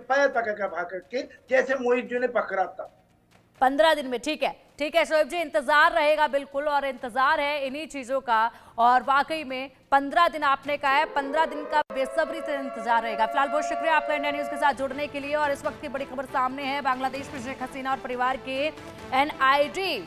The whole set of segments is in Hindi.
फायर पकड़ भाग करके, जैसे मोहित जी ने पकड़ा था। 15 दिन में, ठीक है, ठीक है शोएब जी, इंतजार रहेगा बिल्कुल, और इंतजार है इन्हीं चीजों का। और वाकई में 15 दिन आपने कहा है, 15 दिन का बेसब्री से इंतजार रहेगा। फिलहाल बहुत शुक्रिया आपका इंडिया न्यूज के साथ जुड़ने के लिए। और इस वक्त की बड़ी खबर सामने है, बांग्लादेश में शेख हसीना और परिवार के एनआईडी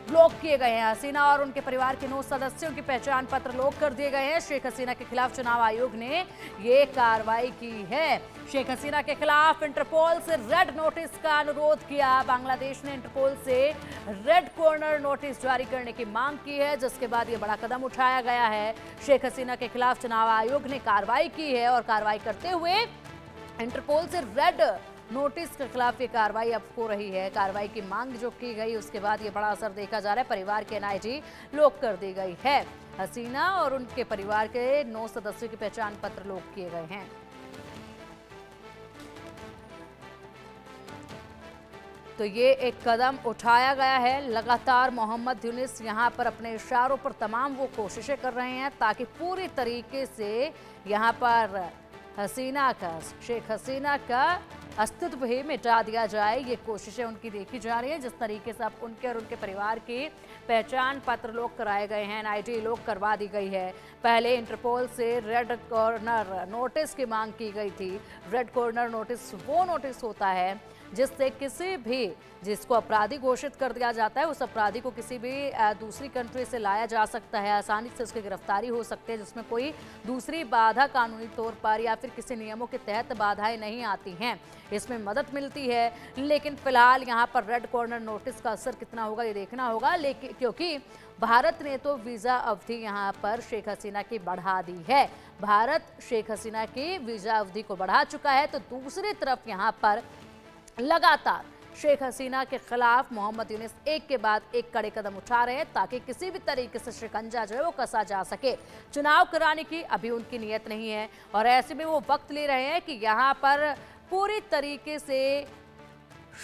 ब्लॉक किए गए हैं। हसीना और उनके परिवार के 9 सदस्यों की पहचान पत्र ब्लॉक कर दिए गए हैं। शेख हसीना के खिलाफ चुनाव आयोग ने ये कार्रवाई की है। शेख हसीना के खिलाफ इंटरपोल से रेड नोटिस का अनुरोध किया। बांग्लादेश ने इंटरपोल से रेड कॉर्नर नोटिस जारी करने की मांग की है, जिसके बाद ये बड़ा कदम उठाया गया है। शेख हसीना के खिलाफ चुनाव आयोग ने कार्रवाई की है और कार्रवाई करते हुए इंटरपोल से रेड नोटिस के खिलाफ ये कार्रवाई अब हो रही है। कार्रवाई की मांग जो की गई, उसके बाद ये बड़ा असर देखा जा रहा है। परिवार के एनआईडी लॉक कर दी गई है। हसीना और उनके परिवार के 9 सदस्यों की पहचान पत्र लॉक किए गए हैं। तो ये एक कदम उठाया गया है। लगातार मोहम्मद यूनिस यहाँ पर अपने इशारों पर तमाम वो कोशिशें कर रहे हैं ताकि पूरी तरीके से यहाँ पर हसीना का, शेख हसीना का अस्तित्व ही मिटा दिया जाए। ये कोशिशें उनकी देखी जा रही है। जिस तरीके से अब उनके और उनके परिवार की पहचान पत्र लॉक कराए गए हैं, एनआईडी लॉक करवा दी गई है। पहले इंटरपोल से रेड कॉर्नर नोटिस की मांग की गई थी। रेड कॉर्नर नोटिस वो नोटिस होता है जिससे किसी भी जिसको अपराधी घोषित कर दिया जाता है, उस अपराधी को किसी भी दूसरी कंट्री से लाया जा सकता है, आसानी से उसकी गिरफ्तारी हो सकती है, जिसमें कोई दूसरी बाधा कानूनी तौर पर या फिर किसी नियमों के तहत बाधाएं नहीं आती हैं, इसमें मदद मिलती है। लेकिन फिलहाल यहाँ पर रेड कॉर्नर नोटिस का असर कितना होगा ये देखना होगा। लेकिन क्योंकि भारत ने तो वीजा अवधि यहाँ पर शेख हसीना की बढ़ा दी है, भारत शेख हसीना की वीजा अवधि को बढ़ा चुका है, तो दूसरी तरफ यहाँ पर लगातार शेख हसीना के खिलाफ मोहम्मद यूनिस एक के बाद एक कड़े कदम उठा रहे हैं ताकि किसी भी तरीके से शिकंजा जो है वो कसा जा सके। चुनाव कराने की अभी उनकी नीयत नहीं है और ऐसे में वो वक्त ले रहे हैं कि यहाँ पर पूरी तरीके से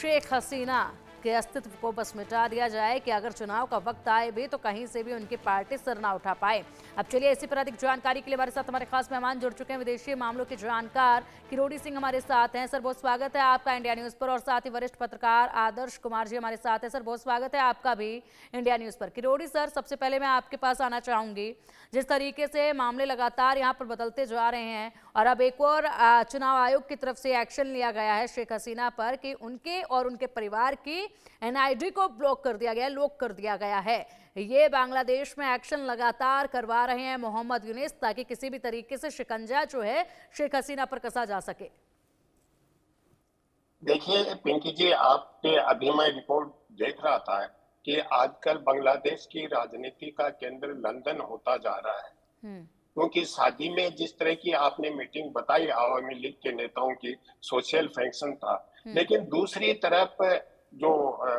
शेख हसीना के अस्तित्व को बस मिटा दिया जाए कि अगर चुनाव का वक्त आए भी तो कहीं से भी उनकी पार्टी सर ना उठा पाए। अब चलिए इसी पर अधिक जानकारी के लिए हमारे साथ हमारे खास मेहमान जुड़ चुके हैं, विदेशी मामलों के जानकार किरोड़ी सिंह हमारे साथ हैं। सर बहुत स्वागत है आपका इंडिया न्यूज पर। और साथ ही वरिष्ठ पत्रकार आदर्श कुमार जी हमारे साथ हैं। सर बहुत स्वागत है आपका भी इंडिया न्यूज पर। किरोड़ी सर, सबसे पहले मैं आपके पास आना चाहूंगी, जिस तरीके से मामले लगातार यहाँ पर बदलते जा रहे हैं और अब एक और चुनाव आयोग की तरफ से एक्शन लिया गया है शेख हसीना पर कि उनके और उनके परिवार की एनआईडी को ब्लॉक कर दिया गया, लॉक कर दिया गया है। ये बांग्लादेश में एक्शन लगातार करवा रहे हैं मोहम्मद यूनिस ताकि किसी भी तरीके से शिकंजा जो है शेख हसीना पर कसा जा सके। देखिए पिंकी जी, आपने अभी मैं रिपोर्ट देख रहा था कि आजकल बांग्लादेश की राजनीति का केंद्र लंदन होता जा रहा है, क्योंकि शादी में जिस तरह की आपने मीटिंग बताई आवामी लीग के नेताओं की, सोशल फंक्शन था, लेकिन दूसरी तरफ जो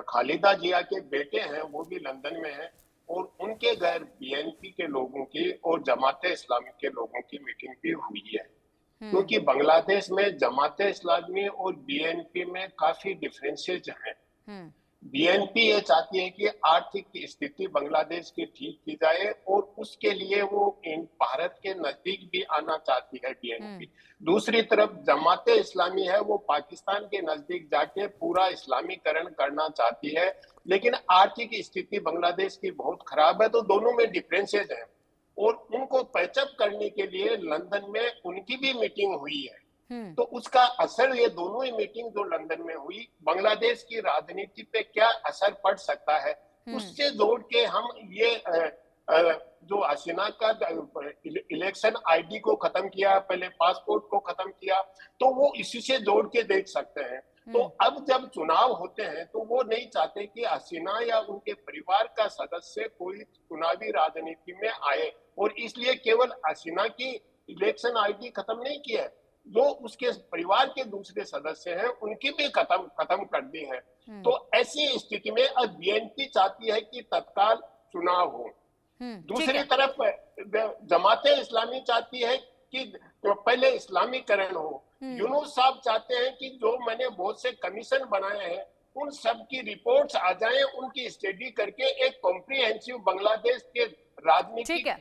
खालिदा जिया के बेटे हैं वो भी लंदन में हैं और उनके घर बीएनपी के लोगों की और जमाते इस्लामी के लोगों की मीटिंग भी हुई है। क्योंकि बांग्लादेश में जमाते इस्लामी और बीएनपी में काफी डिफरेंसेस हैं। बीएनपी ये चाहती है कि आर्थिक स्थिति बांग्लादेश की ठीक की जाए और उसके लिए वो भारत के नजदीक भी आना चाहती है बीएनपी। दूसरी तरफ जमाते इस्लामी है, वो पाकिस्तान के नजदीक जाके पूरा इस्लामीकरण करना चाहती है, लेकिन आर्थिक स्थिति बांग्लादेश की बहुत खराब है, तो दोनों में डिफरेंसेस हैं और उनको पैचअप करने के लिए लंदन में उनकी भी मीटिंग हुई है। तो उसका असर, ये दोनों ही मीटिंग जो लंदन में हुई, बांग्लादेश की राजनीति पे क्या असर पड़ सकता है, उससे जोड़ के हम ये जो हसीना का इलेक्शन आईडी को खत्म किया, पहले पासपोर्ट को खत्म किया, तो वो इसी से जोड़ के देख सकते हैं। तो अब जब चुनाव होते हैं तो वो नहीं चाहते कि हसीना या उनके परिवार का सदस्य कोई चुनावी राजनीति में आए और इसलिए केवल हसीना की इलेक्शन आईडी खत्म नहीं की है, जो उसके परिवार के दूसरे सदस्य हैं उनकी भी खत्म कर दी है। तो ऐसी स्थिति में अब बीएनपी चाहती है कि तत्काल चुनाव हो। दूसरी तरफ जमाते इस्लामी चाहती है कि तो पहले इस्लामीकरण हो। यूनुस साहब चाहते हैं कि जो मैंने बहुत से कमीशन बनाए हैं उन सब की रिपोर्ट्स आ जाए, उनकी स्टडी करके एक कॉम्प्रिहेंसिव बांग्लादेश के ठीक राजनीतिक है,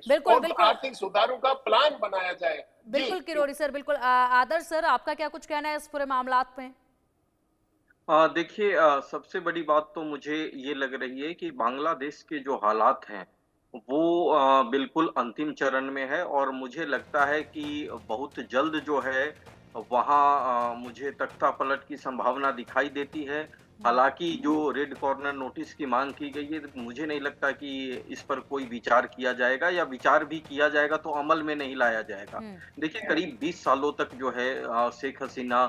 बिल्कुल और बिल्कुल आर्थिक सुधारों का प्लान बनाया जाए। बिल्कुल जी किरोड़ी सर, बिल्कुल। आदर्श सर, आपका क्या कुछ कहना है इस पूरे मामलात में? देखिए, सबसे बड़ी बात तो मुझे ये लग रही है कि बांग्लादेश के जो हालात हैं, वो बिल्कुल अंतिम चरण में है और मुझे लगता है कि बहुत जल्द जो है वहाँ मुझे तख्तापलट की संभावना दिखाई देती है। हालाँकि जो रेड कॉर्नर नोटिस की माँग की गई है, मुझे नहीं लगता कि इस पर कोई विचार किया जाएगा या विचार भी किया जाएगा तो अमल में नहीं लाया जाएगा। हम्म। देखिए, करीब 20 सालों तक जो है शेख हसीना